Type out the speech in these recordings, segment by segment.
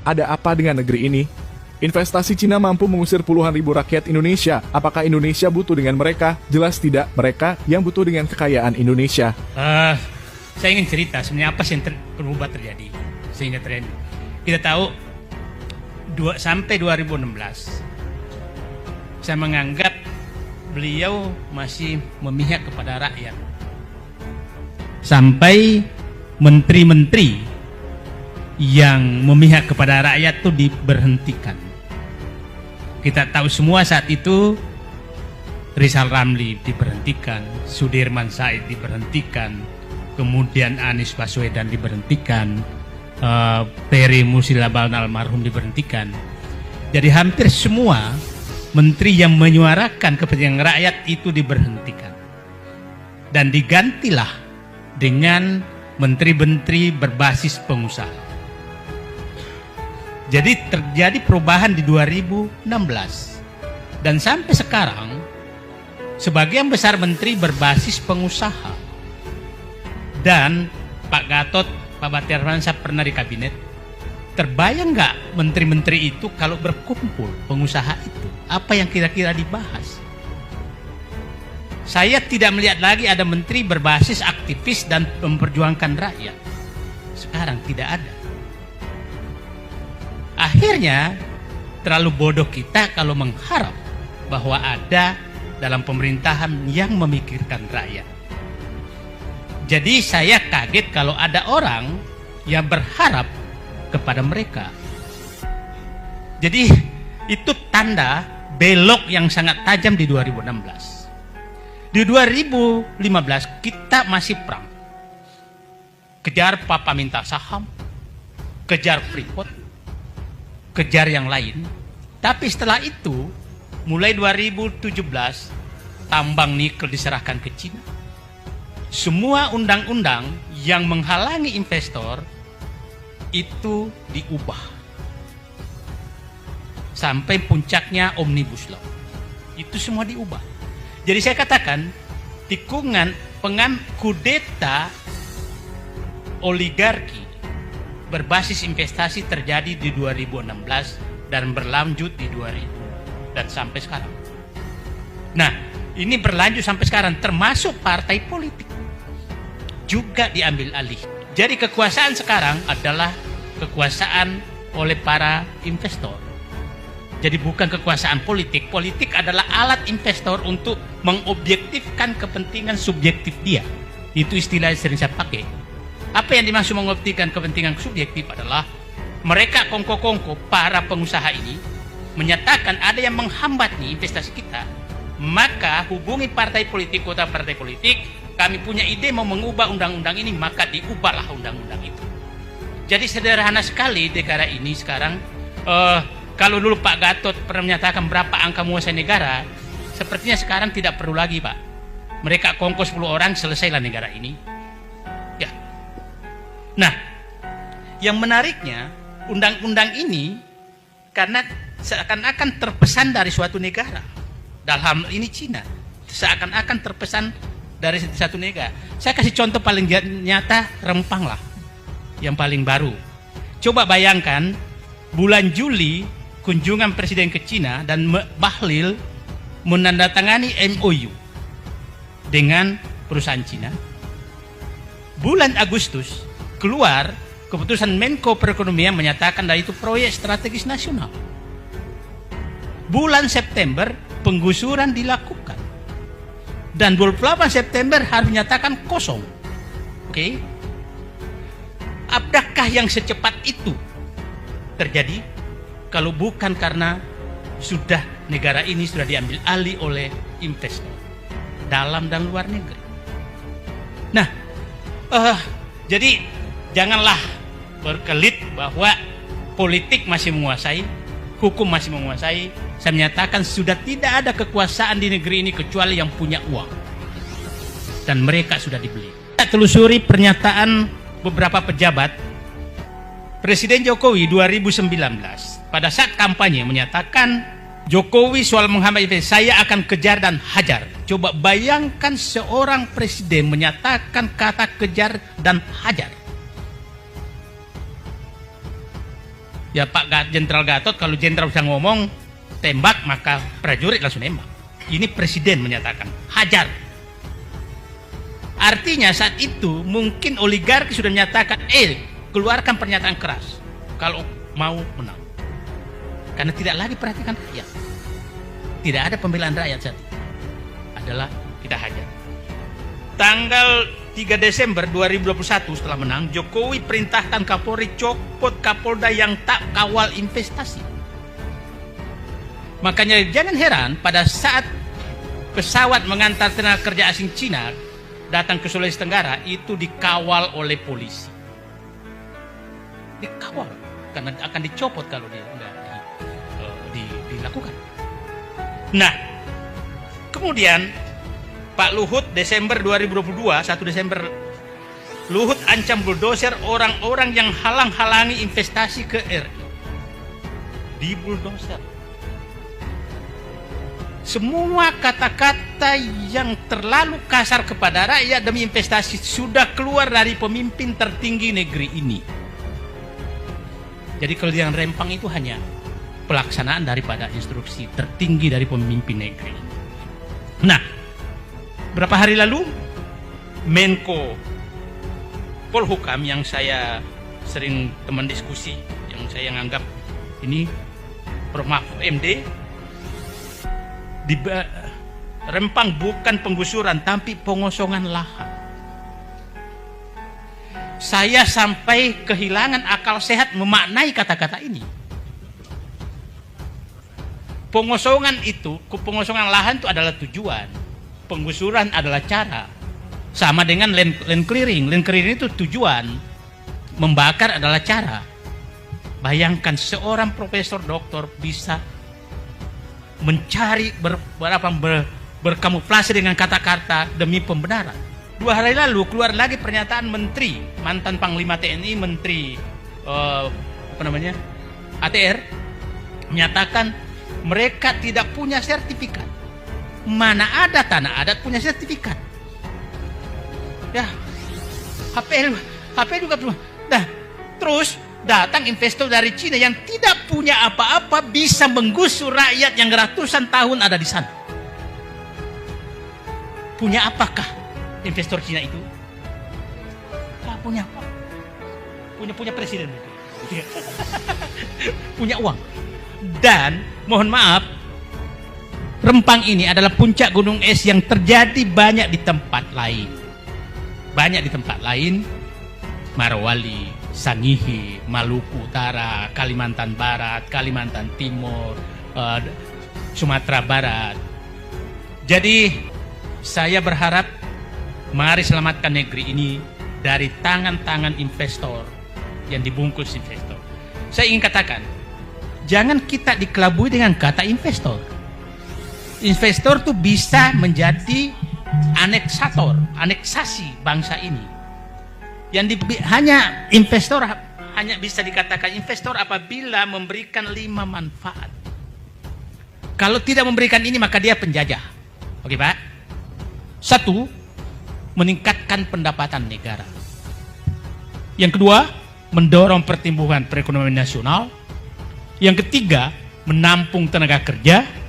Ada apa dengan negeri ini? Investasi Cina mampu mengusir puluhan ribu rakyat Indonesia. Apakah Indonesia butuh dengan mereka? Jelas tidak, mereka yang butuh dengan kekayaan Indonesia. Saya ingin cerita sebenarnya apa sih yang berubah terjadi sehingga terjadi. Kita tahu sampai 2016 saya menganggap beliau masih memihak kepada rakyat. Sampai menteri-menteri yang memihak kepada rakyat itu diberhentikan. Kita tahu semua saat itu Rizal Ramli diberhentikan, Sudirman Said diberhentikan, kemudian Anies Baswedan diberhentikan, Peri Musilaban almarhum diberhentikan. Jadi hampir semua menteri yang menyuarakan kepentingan rakyat itu diberhentikan. Dan digantilah dengan menteri-menteri berbasis pengusaha. Jadi terjadi perubahan di 2016. Dan sampai sekarang sebagian besar menteri berbasis pengusaha. Dan Pak Gatot, Pak Batiar Mansyah pernah di kabinet. Terbayang nggak menteri-menteri itu kalau berkumpul pengusaha itu? Apa yang kira-kira dibahas? Saya tidak melihat lagi ada menteri berbasis aktivis dan memperjuangkan rakyat. Sekarang tidak ada. Akhirnya terlalu bodoh kita kalau mengharap bahwa ada dalam pemerintahan yang memikirkan rakyat. Jadi saya kaget kalau ada orang yang berharap kepada mereka. Jadi itu tanda belok yang sangat tajam di 2016. Di 2015 kita masih perang. Kejar Papa minta saham, kejar Freeport, kejar yang lain. Tapi setelah itu mulai 2017 tambang nikel diserahkan ke Cina. Semua undang-undang yang menghalangi investor itu diubah. Sampai puncaknya Omnibus Law. Itu semua diubah. Jadi saya katakan tikungan kudeta oligarki berbasis investasi terjadi di 2016 dan berlanjut di 2000 dan sampai sekarang. Nah, ini berlanjut sampai sekarang, termasuk partai politik juga diambil alih. Jadi kekuasaan sekarang adalah kekuasaan oleh para investor. Jadi bukan kekuasaan politik. Politik adalah alat investor untuk mengobjektifkan kepentingan subjektif dia. Itu istilah yang sering saya pakai. Apa yang dimaksud mengobjektifkan kepentingan subjektif adalah mereka kongko-kongko, para pengusaha ini menyatakan ada yang menghambat nih investasi kita, maka hubungi partai politik, kota partai politik, kami punya ide mau mengubah undang-undang ini, maka diubahlah undang-undang itu. Jadi sederhana sekali negara ini sekarang. Kalau dulu Pak Gatot pernah menyatakan berapa angka menguasai negara, sepertinya sekarang tidak perlu lagi, Pak. Mereka kongko 10 orang, selesailah negara ini. Ya. Nah, yang menariknya undang-undang ini karena seakan-akan terpesan dari suatu negara. Dalam hal ini Cina, seakan-akan terpesan dari satu negara. Saya kasih contoh paling nyata, Rempang lah, yang paling baru. Coba bayangkan bulan Juli kunjungan Presiden ke Cina dan Bahlil menandatangani MOU dengan perusahaan Cina. Bulan Agustus keluar keputusan Menko Perekonomian menyatakan bahwa itu proyek strategis nasional. Bulan September penggusuran dilakukan dan 28 September harus menyatakan kosong. Oke? Apakah yang secepat itu terjadi kalau bukan karena sudah negara ini sudah diambil alih oleh investor dalam dan luar negeri? Nah, jadi janganlah berkelit bahwa politik masih menguasai, hukum masih menguasai. Saya menyatakan sudah tidak ada kekuasaan di negeri ini kecuali yang punya uang, dan mereka sudah dibeli. Kita telusuri pernyataan beberapa pejabat. Presiden Jokowi 2019 pada saat kampanye menyatakan Jokowi soal menghambat investasi, saya akan kejar dan hajar. Coba bayangkan seorang presiden menyatakan kata kejar dan hajar. Ya Jenderal Gatot, kalau jenderal bisa ngomong tembak, maka prajurit langsung nembak. Ini presiden menyatakan hajar. Artinya saat itu mungkin oligarki sudah menyatakan, keluarkan pernyataan keras kalau mau menang. Karena tidak lagi perhatikan rakyat. Tidak ada pembelaan rakyat saat itu. Adalah kita hajar. Tanggal 3 Desember 2021 setelah menang, Jokowi perintahkan Kapolri copot Kapolda yang tak kawal investasi. Makanya jangan heran pada saat pesawat mengantar tenaga kerja asing Cina datang ke Sulawesi Tenggara itu dikawal oleh polisi. Dikawal karena akan dicopot kalau dia enggak dilakukan. Nah, kemudian Pak Luhut Desember 2022, 1 Desember, Luhut ancam bulldozer orang-orang yang halang-halangi investasi ke RI. Di bulldozer. Semua kata-kata yang terlalu kasar kepada rakyat demi investasi sudah keluar dari pemimpin tertinggi negeri ini. Jadi kalau yang rempang itu hanya pelaksanaan daripada instruksi tertinggi dari pemimpin negeri. Nah, berapa hari lalu Menko Polhukam yang saya sering teman diskusi, yang saya anggap ini Prof. Mahfud MD, Rempang bukan penggusuran tapi pengosongan lahan. Saya sampai kehilangan akal sehat memaknai kata-kata ini. Pengosongan lahan itu adalah tujuan. Penggusuran adalah cara. Sama dengan land clearing. Land clearing itu tujuan. Membakar adalah cara. Bayangkan seorang profesor doktor bisa mencari berkamuflase dengan kata-kata demi pembenaran. 2 hari lalu keluar lagi pernyataan menteri, mantan Panglima TNI, menteri ATR, menyatakan mereka tidak punya sertifikat. Mana ada tanah adat punya sertifikat? Ya, HP juga belum. Nah, terus datang investor dari Cina yang tidak punya apa-apa bisa menggusur rakyat yang ratusan tahun ada di sana. Punya apakah investor Cina itu? Tak punya apa? Punya presiden. Punya uang. Dan mohon maaf, Rempang ini adalah puncak gunung es yang terjadi banyak di tempat lain. Marawali, Sangihe, Maluku Utara, Kalimantan Barat, Kalimantan Timur, Sumatera Barat. Jadi saya berharap mari selamatkan negeri ini dari tangan-tangan investor yang dibungkus investor. Saya ingin katakan, jangan kita dikelabui dengan kata investor. Investor tuh bisa menjadi aneksasi bangsa ini. Hanya bisa dikatakan investor apabila memberikan 5 manfaat. Kalau tidak memberikan ini maka dia penjajah. Oke Pak? 1, meningkatkan pendapatan negara. Yang kedua, mendorong pertumbuhan perekonomian nasional. Yang ketiga, menampung tenaga kerja.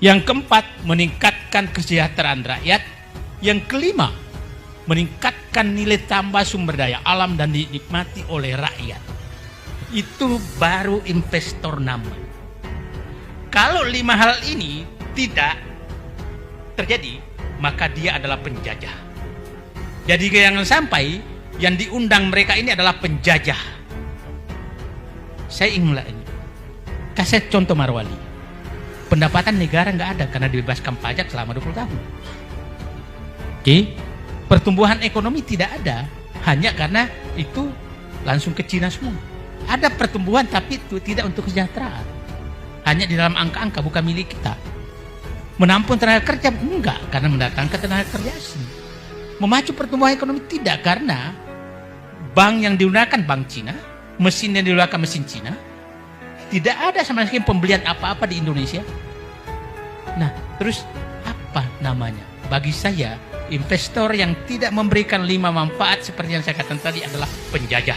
Yang keempat, meningkatkan kesejahteraan rakyat. Yang kelima, meningkatkan nilai tambah sumber daya alam dan dinikmati oleh rakyat. Itu baru investor nama. Kalau 5 hal ini tidak terjadi, maka dia adalah penjajah. Jadi jangan sampai yang diundang mereka ini adalah penjajah. Saya ingin ini. Kasih contoh Marawali. Pendapatan negara nggak ada karena dibebaskan pajak selama 20 tahun. Oke? Pertumbuhan ekonomi tidak ada hanya karena itu langsung ke Cina semua. Ada pertumbuhan tapi itu tidak untuk kesejahteraan. Hanya di dalam angka-angka bukan milik kita. Menampung tenaga kerja enggak karena mendatangkan tenaga kerja asing. Memacu pertumbuhan ekonomi tidak karena bank yang digunakan bank Cina, mesin yang digunakan mesin Cina. Tidak ada sama sekali pembelian apa-apa di Indonesia. Nah, terus apa namanya? Bagi saya, investor yang tidak memberikan 5 manfaat seperti yang saya katakan tadi adalah penjajah.